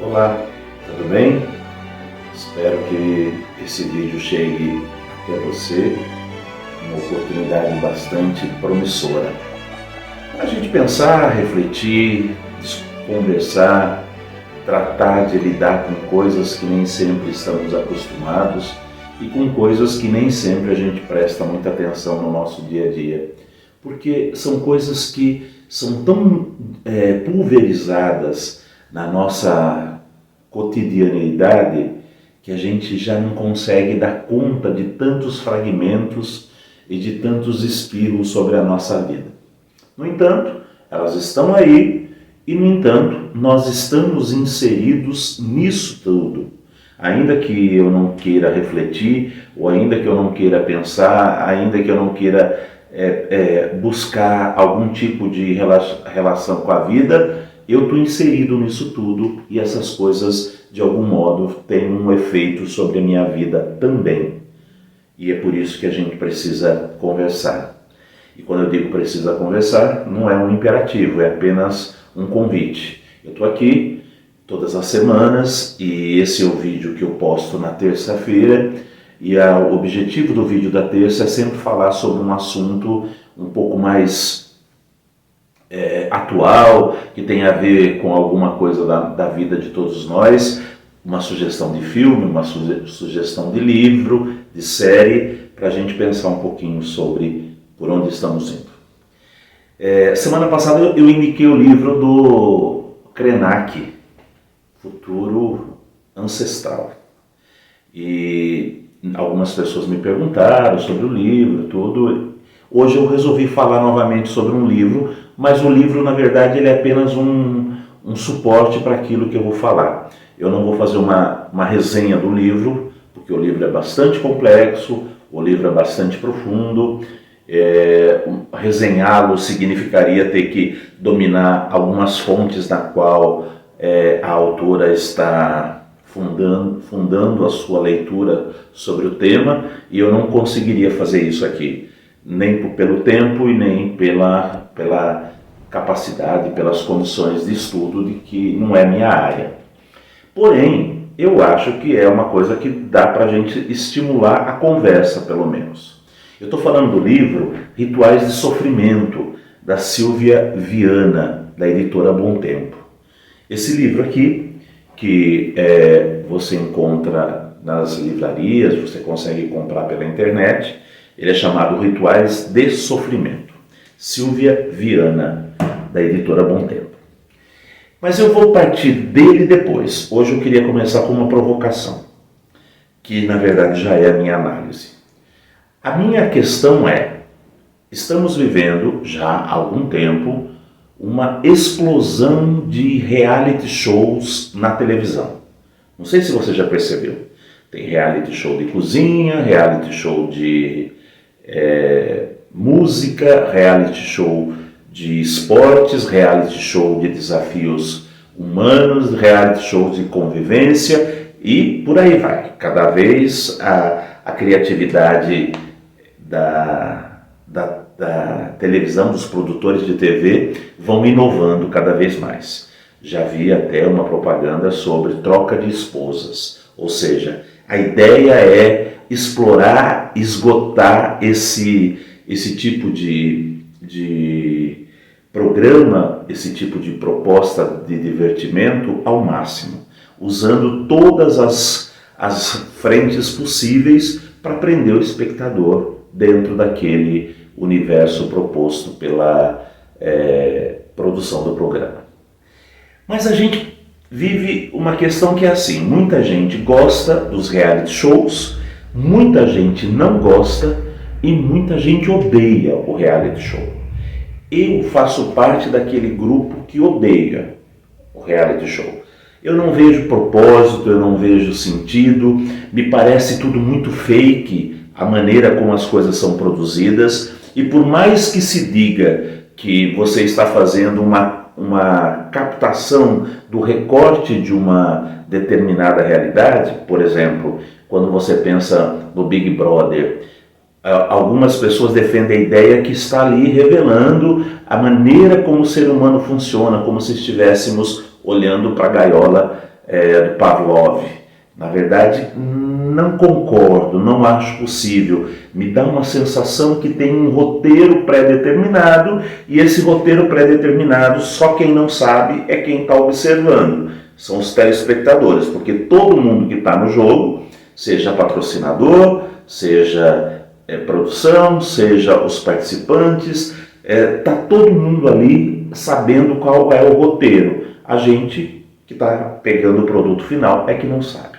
Olá, tudo bem? Espero que esse vídeo chegue até você, uma oportunidade bastante promissora. A gente pensar, refletir, conversar, tratar de lidar com coisas que nem sempre estamos acostumados e com coisas que nem sempre a gente presta muita atenção no nosso dia a dia. Porque são coisas que são tão pulverizadas na nossa cotidianeidade que a gente já não consegue dar conta de tantos fragmentos e de tantos espirros sobre a nossa vida. No entanto, elas estão aí e, no entanto, nós estamos inseridos nisso tudo. Ainda que eu não queira refletir, ou ainda que eu não queira pensar, ainda que eu não queira buscar algum tipo de relação com a vida, eu estou inserido nisso tudo e essas coisas, de algum modo, têm um efeito sobre a minha vida também. E é por isso que a gente precisa conversar. E quando eu digo precisa conversar, não é um imperativo, é apenas um convite. Eu estou aqui todas as semanas e esse é o vídeo que eu posto na terça-feira. E o objetivo do vídeo da terça é sempre falar sobre um assunto um pouco mais atual, que tem a ver com alguma coisa da vida de todos nós, uma sugestão de filme, uma sugestão de livro, de série, para a gente pensar um pouquinho sobre por onde estamos indo. Semana passada eu indiquei o livro do Krenak, Futuro Ancestral. E algumas pessoas me perguntaram sobre o livro, tudo. Hoje eu resolvi falar novamente sobre um livro, mas o livro, na verdade, ele é apenas um suporte para aquilo que eu vou falar. Eu não vou fazer uma resenha do livro, porque o livro é bastante complexo, o livro é bastante profundo. Resenhá-lo significaria ter que dominar algumas fontes na qual a autora está fundando a sua leitura sobre o tema, e eu não conseguiria fazer isso aqui, nem pelo tempo e nem pela capacidade, pelas condições de estudo, de que não é minha área. Porém, eu acho que é uma coisa que dá para a gente estimular a conversa, pelo menos. Eu estou falando do livro Rituais de Sofrimento, da Silvia Viana, da editora Bom Tempo. Esse livro aqui, que você encontra nas livrarias, você consegue comprar pela internet, ele é chamado Rituais de Sofrimento. Silvia Viana, da editora Bom Tempo. Mas eu vou partir dele depois. Hoje eu queria começar com uma provocação, que na verdade já é a minha análise. A minha questão é, estamos vivendo já há algum tempo uma explosão de reality shows na televisão. Não sei se você já percebeu. Tem reality show de cozinha, reality show de música, reality show de esportes, reality show de desafios humanos, reality show de convivência e por aí vai. Cada vez a criatividade da televisão, dos produtores de TV, vão inovando cada vez mais. Já vi até uma propaganda sobre troca de esposas, ou seja, a ideia é explorar, esgotar esse tipo de programa, esse tipo de proposta de divertimento ao máximo, usando todas as frentes possíveis para prender o espectador dentro daquele universo proposto pela produção do programa. Mas a gente vive uma questão que é assim, muita gente gosta dos reality shows, muita gente não gosta e muita gente odeia o reality show. Eu faço parte daquele grupo que odeia o reality show. Eu não vejo propósito, eu não vejo sentido, me parece tudo muito fake, a maneira como as coisas são produzidas, e por mais que se diga que você está fazendo uma captação do recorte de uma determinada realidade, por exemplo, quando você pensa no Big Brother, algumas pessoas defendem a ideia que está ali revelando a maneira como o ser humano funciona, como se estivéssemos olhando para a gaiola do Pavlov. Na verdade, não concordo, não acho possível. Me dá uma sensação que tem um roteiro pré-determinado e esse roteiro pré-determinado, só quem não sabe é quem está observando. São os telespectadores, porque todo mundo que está no jogo, seja patrocinador, seja produção, seja os participantes, está todo mundo ali sabendo qual é o roteiro. A gente que está pegando o produto final é que não sabe.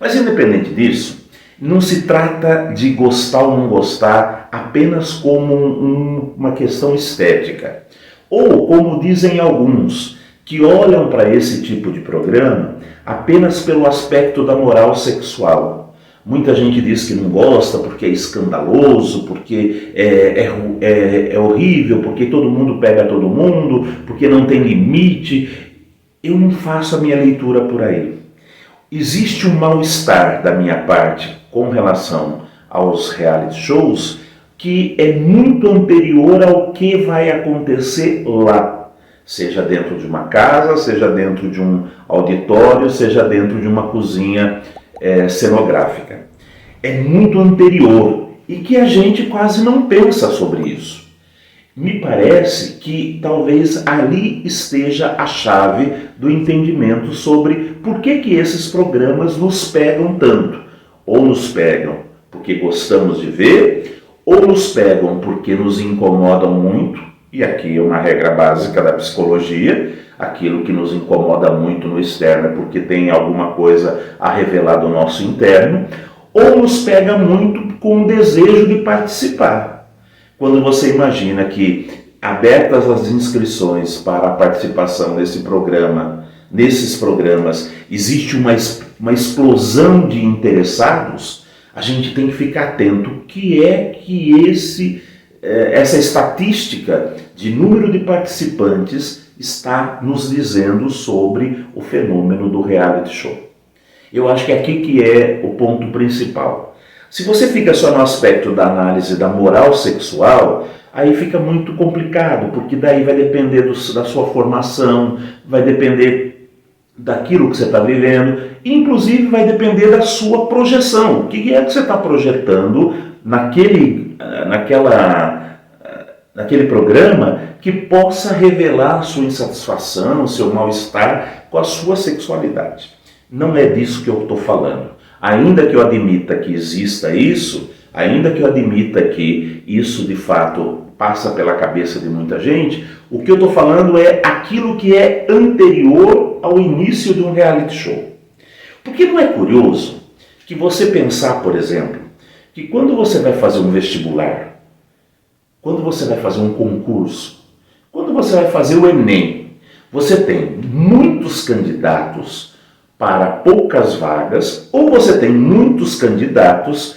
Mas independente disso, não se trata de gostar ou não gostar apenas como uma questão estética. Ou, como dizem alguns, que olham para esse tipo de programa apenas pelo aspecto da moral sexual. Muita gente diz que não gosta porque é escandaloso, porque é horrível, porque todo mundo pega todo mundo, porque não tem limite. Eu não faço a minha leitura por aí. Existe um mal-estar da minha parte com relação aos reality shows que é muito anterior ao que vai acontecer lá. Seja dentro de uma casa, seja dentro de um auditório, seja dentro de uma cozinha cenográfica. É muito anterior e que a gente quase não pensa sobre isso. Me parece que talvez ali esteja a chave do entendimento sobre por que esses programas nos pegam tanto. Ou nos pegam porque gostamos de ver, ou nos pegam porque nos incomodam muito, e aqui é uma regra básica da psicologia, aquilo que nos incomoda muito no externo é porque tem alguma coisa a revelar do nosso interno, ou nos pega muito com o desejo de participar. Quando você imagina que, abertas as inscrições para a participação nesses programas, existe uma explosão de interessados, a gente tem que ficar atento que é que essa estatística de número de participantes está nos dizendo sobre o fenômeno do reality show. Eu acho que é aqui que é o ponto principal. Se você fica só no aspecto da análise da moral sexual, aí fica muito complicado, porque daí vai depender da sua formação, vai depender daquilo que você está vivendo, inclusive vai depender da sua projeção. O que é que você está projetando naquele programa que possa revelar a sua insatisfação, o seu mal-estar com a sua sexualidade. Não é disso que eu estou falando. Ainda que eu admita que exista isso, ainda que eu admita que isso de fato passa pela cabeça de muita gente, o que eu estou falando é aquilo que é anterior ao início de um reality show. Porque não é curioso que você pensar, por exemplo, que quando você vai fazer um vestibular, quando você vai fazer um concurso, quando você vai fazer o Enem, você tem muitos candidatos para poucas vagas, ou você tem muitos candidatos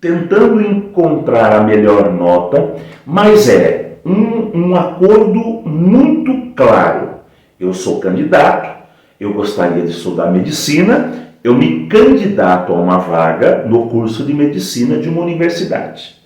tentando encontrar a melhor nota, mas é um acordo muito claro. Eu sou candidato, eu gostaria de estudar medicina, eu me candidato a uma vaga no curso de medicina de uma universidade.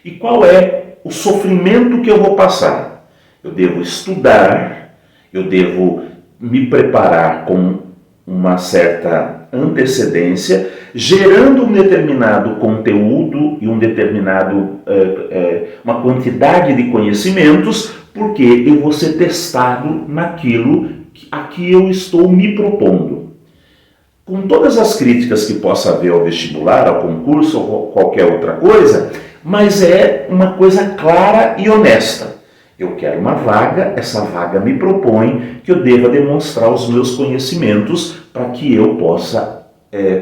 E qual é o sofrimento que eu vou passar? Eu devo estudar, eu devo me preparar com uma certa antecedência, gerando um determinado conteúdo e uma quantidade de conhecimentos, porque eu vou ser testado naquilo a que eu estou me propondo. Com todas as críticas que possa haver ao vestibular, ao concurso ou qualquer outra coisa, mas é uma coisa clara e honesta. Eu quero uma vaga, essa vaga me propõe que eu deva demonstrar os meus conhecimentos para que eu possa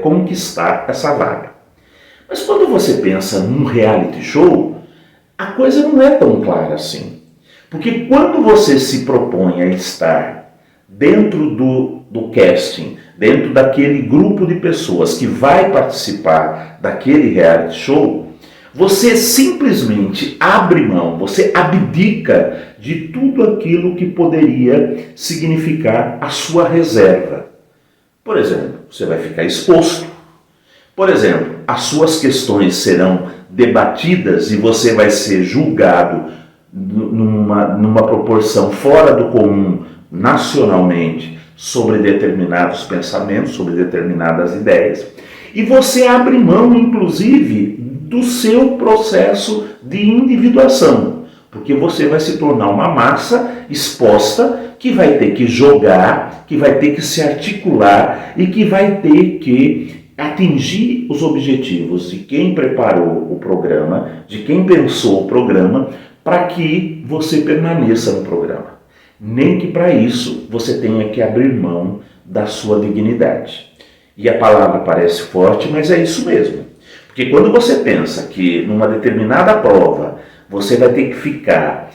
conquistar essa vaga. Mas quando você pensa num reality show, a coisa não é tão clara assim. Porque quando você se propõe a estar dentro do casting, dentro daquele grupo de pessoas que vai participar daquele reality show, você simplesmente abre mão, você abdica de tudo aquilo que poderia significar a sua reserva. Por exemplo, você vai ficar exposto. Por exemplo, as suas questões serão debatidas e você vai ser julgado numa proporção fora do comum nacionalmente sobre determinados pensamentos, sobre determinadas ideias, e você abre mão, inclusive, do seu processo de individuação, porque você vai se tornar uma massa exposta que vai ter que jogar, que vai ter que se articular e que vai ter que atingir os objetivos de quem preparou o programa, de quem pensou o programa, para que você permaneça no programa. Nem que para isso você tenha que abrir mão da sua dignidade. E a palavra parece forte, mas é isso mesmo. Porque quando você pensa que numa determinada prova você vai ter que ficar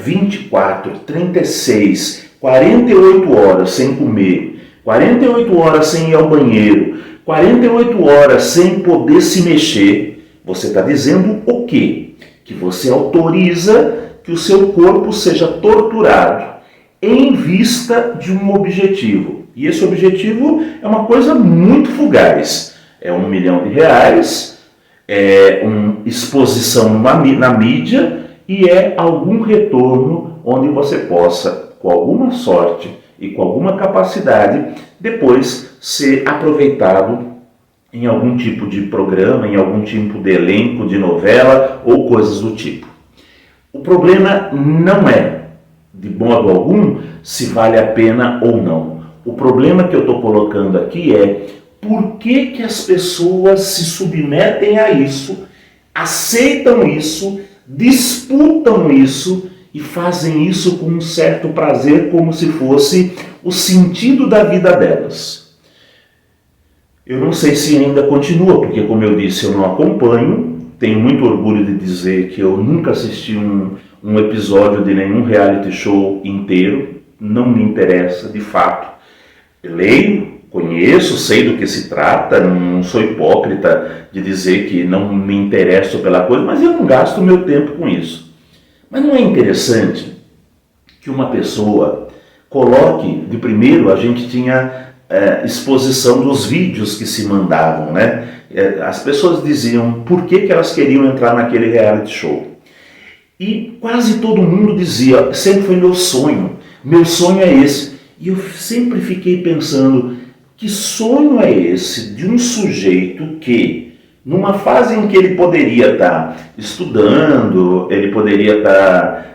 24, 36, 48 horas sem comer, 48 horas sem ir ao banheiro, 48 horas sem poder se mexer, você está dizendo o quê? Que você autoriza que o seu corpo seja torturado em vista de um objetivo. E esse objetivo é uma coisa muito fugaz. É R$1 milhão, é uma exposição na mídia e é algum retorno onde você possa, com alguma sorte e com alguma capacidade, depois ser aproveitado em algum tipo de programa, em algum tipo de elenco de novela ou coisas do tipo. O problema não é, de modo algum, se vale a pena ou não. O problema que eu estou colocando aqui é por que as pessoas se submetem a isso, aceitam isso, disputam isso e fazem isso com um certo prazer, como se fosse o sentido da vida delas. Eu não sei se ainda continua, porque como eu disse, eu não acompanho. Tenho muito orgulho de dizer que eu nunca assisti um episódio de nenhum reality show inteiro. Não me interessa, de fato. Eu leio, conheço, sei do que se trata, não sou hipócrita de dizer que não me interesso pela coisa, mas eu não gasto meu tempo com isso. Mas não é interessante que uma pessoa coloque, de primeiro a gente tinha exposição dos vídeos que se mandavam, né? As pessoas diziam por que elas queriam entrar naquele reality show. E quase todo mundo dizia, sempre foi meu sonho é esse. E eu sempre fiquei pensando, que sonho é esse de um sujeito que, numa fase em que ele poderia estar estudando, ele poderia estar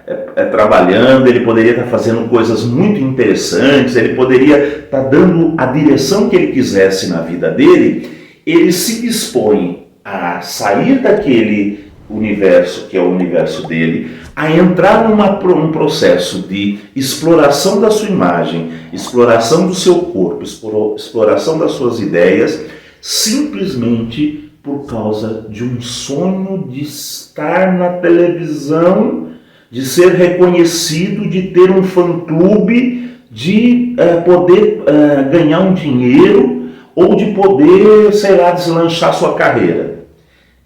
trabalhando, ele poderia estar fazendo coisas muito interessantes, ele poderia estar dando a direção que ele quisesse na vida dele, ele se dispõe a sair daquele universo que é o universo dele, a entrar num processo de exploração da sua imagem, exploração do seu corpo, exploração das suas ideias, simplesmente por causa de um sonho de estar na televisão, de ser reconhecido, de ter um fã-clube, de poder ganhar um dinheiro ou de poder, sei lá, deslanchar sua carreira.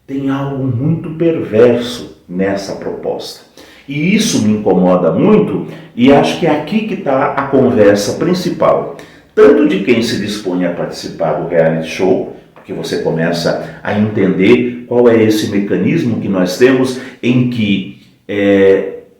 Tem algo muito perverso nessa proposta. E isso me incomoda muito e acho que é aqui que está a conversa principal. Tanto de quem se dispõe a participar do reality show, porque você começa a entender qual é esse mecanismo que nós temos em que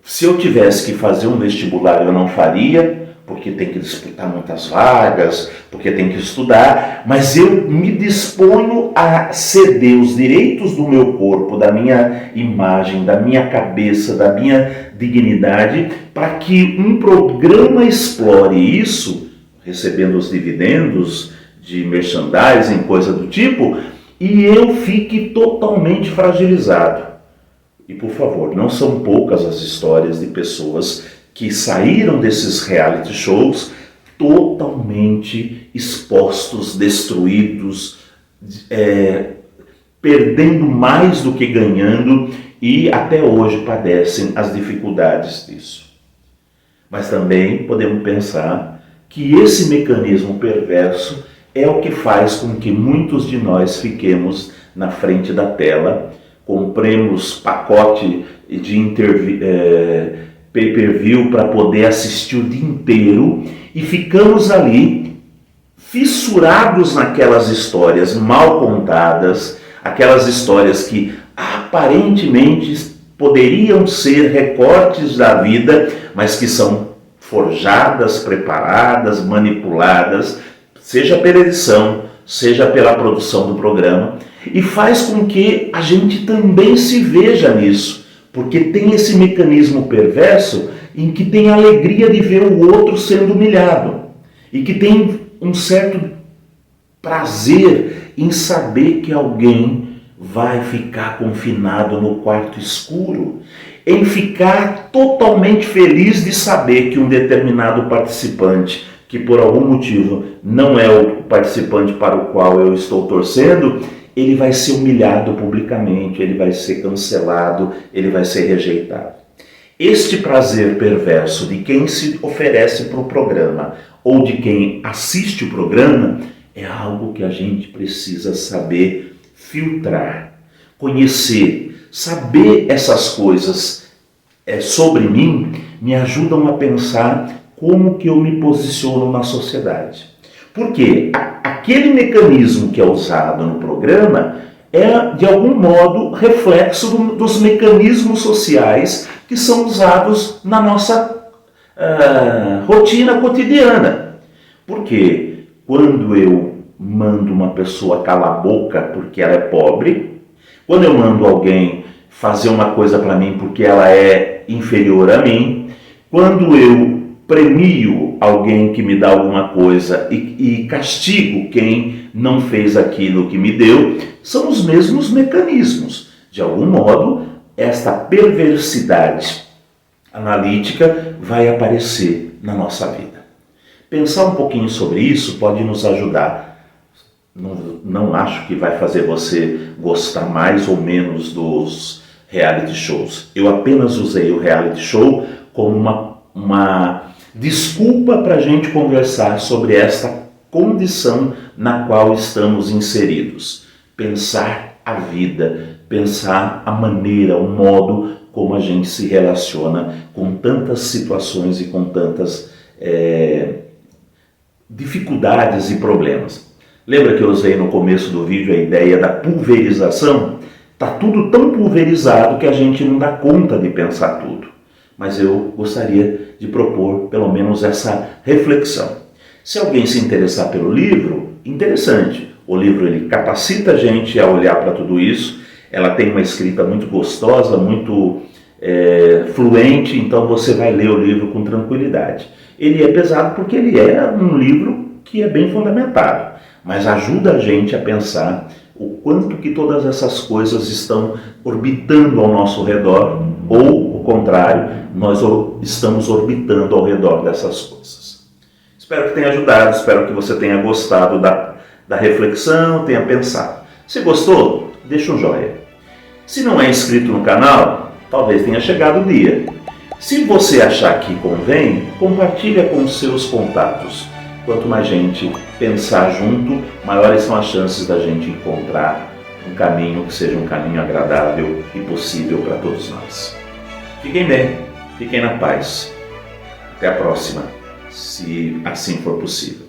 se eu tivesse que fazer um vestibular eu não faria, porque tem que disputar muitas vagas, porque tem que estudar, mas eu me disponho a ceder os direitos do meu corpo, da minha imagem, da minha cabeça, da minha dignidade, para que um programa explore isso, recebendo os dividendos de merchandising, coisa do tipo, e eu fique totalmente fragilizado. E por favor, não são poucas as histórias de pessoas que saíram desses reality shows totalmente expostos, destruídos, perdendo mais do que ganhando e até hoje padecem as dificuldades disso. Mas também podemos pensar que esse mecanismo perverso é o que faz com que muitos de nós fiquemos na frente da tela, compremos pacote de pay-per-view para poder assistir o dia inteiro e ficamos ali fissurados naquelas histórias mal contadas, aquelas histórias que aparentemente poderiam ser recortes da vida, mas que são forjadas, preparadas, manipuladas, seja pela edição, seja pela produção do programa, e faz com que a gente também se veja nisso, porque tem esse mecanismo perverso em que tem a alegria de ver o outro sendo humilhado, e que tem um certo prazer em saber que alguém vai ficar confinado no quarto escuro, em ficar totalmente feliz de saber que um determinado participante, que por algum motivo não é o participante para o qual eu estou torcendo, ele vai ser humilhado publicamente, ele vai ser cancelado, ele vai ser rejeitado. Este prazer perverso de quem se oferece para o programa ou de quem assiste o programa é algo que a gente precisa saber filtrar, conhecer, saber essas coisas sobre mim me ajudam a pensar como que eu me posiciono na sociedade. Porque aquele mecanismo que é usado no programa é, de algum modo, reflexo dos mecanismos sociais que são usados na nossa rotina cotidiana. Porque quando eu mando uma pessoa calar a boca porque ela é pobre, quando eu mando alguém fazer uma coisa para mim porque ela é inferior a mim, quando eu premio alguém que me dá alguma coisa e castigo quem não fez aquilo que me deu, são os mesmos mecanismos. De algum modo, esta perversidade analítica vai aparecer na nossa vida. Pensar um pouquinho sobre isso pode nos ajudar. Não acho que vai fazer você gostar mais ou menos dos reality shows. Eu apenas usei o reality show como uma desculpa para a gente conversar sobre esta condição na qual estamos inseridos. Pensar a vida, pensar a maneira, o modo como a gente se relaciona com tantas situações e com tantas dificuldades e problemas. Lembra que eu usei no começo do vídeo a ideia da pulverização? Está tudo tão pulverizado que a gente não dá conta de pensar tudo. Mas eu gostaria de propor pelo menos essa reflexão. Se alguém se interessar pelo livro, interessante. O livro ele capacita a gente a olhar para tudo isso. Ela tem uma escrita muito gostosa, muito fluente, então você vai ler o livro com tranquilidade. Ele é pesado porque ele é um livro que é bem fundamentado, mas ajuda a gente a pensar o quanto que todas essas coisas estão orbitando ao nosso redor, ou, ao contrário, nós estamos orbitando ao redor dessas coisas. Espero que tenha ajudado, espero que você tenha gostado da reflexão, tenha pensado. Se gostou, deixa um joinha. Se não é inscrito no canal, talvez tenha chegado o dia. Se você achar que convém, compartilha com os seus contatos. Quanto mais gente pensar junto, maiores são as chances da gente encontrar um caminho que seja um caminho agradável e possível para todos nós. Fiquem bem, fiquem na paz. Até a próxima, se assim for possível.